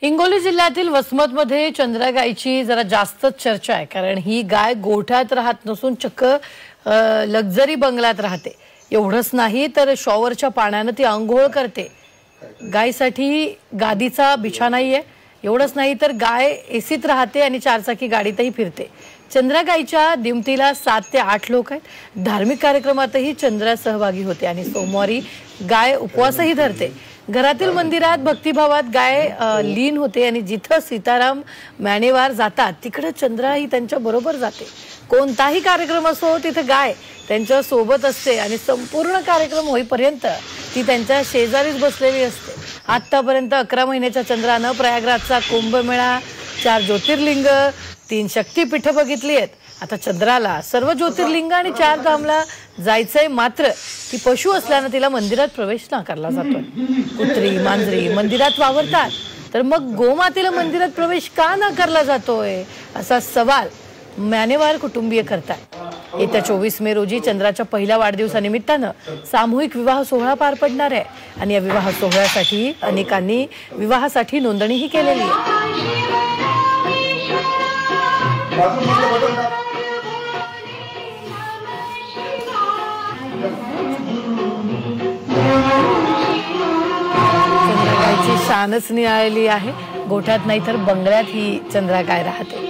हिंगोली जिल्ह्यातील वसमतमध्ये चंद्रा गायची जरा जास्तच चर्चा आहे, कारण ही गाय गोठ्यात राहत नसून चक्क लक्झरी बंगल्यात राहते। एवढंच नाही तर शॉवरच्या पाण्याने ती अंघोळ करते। गायसाठी गादीचा बिछा नाहीये। एवढंच नाही तर गाय एसीत राहते आणि चारचाकी गाडीतही फिरते। चंद्रा गायच्या दिमतीला 7 ते 8 लोक आहेत। धार्मिक कार्यक्रमातही चंद्रा सहभागी होते आणि सोमवारी गाय उपवासही धरते। घरातील मंदिरात भक्तिभावात गाय लीन होते आणि जिथे सीताराम मानेवार जातात तिकडे चंद्रा ही त्यांच्या बरोबर जाते। कोणताही कार्यक्रम असो तिथे गाय त्यांच्या सोबत असते आणि संपूर्ण कार्यक्रम होईपर्यंत ती त्यांच्या शेजारीच बसलेली असते। आतापर्यंत 11 महिन्याच्या चंद्राने प्रयागराजचा कुंभमेळा, 4 ज्योतिर्लिंग, 3 शक्तिपीठ बघितली आहेत। आता चंद्राला सर्व ज्योतिर्लिंग आणि 4 धामला जायचंय, मात्र ती पशु असल्याने तिला मंदिरात प्रवेश नाकारला जातोय। कुत्री मांजरी मंदिरात वावरतात, तर मग गोमातेला मंदिरात प्रवेश का नाकारला जातोय असा सवाल मानेवार कुटुंबीय करतात। येत्या 24 मे रोजी चंद्राच्या पहिल्या वाढदिवसानिमित्ताने सामूहिक विवाह सोहळा पार पडणार आहे आणि या विवाह सोहळ्यासाठी अनेकांनी विवाहासाठी नोंदणीही केलेली आहे। चंद्रा गायची शानच निराळली आहे। गोठ्यात नाही तर बंगल्यात ही चंद्रा गाय राहते।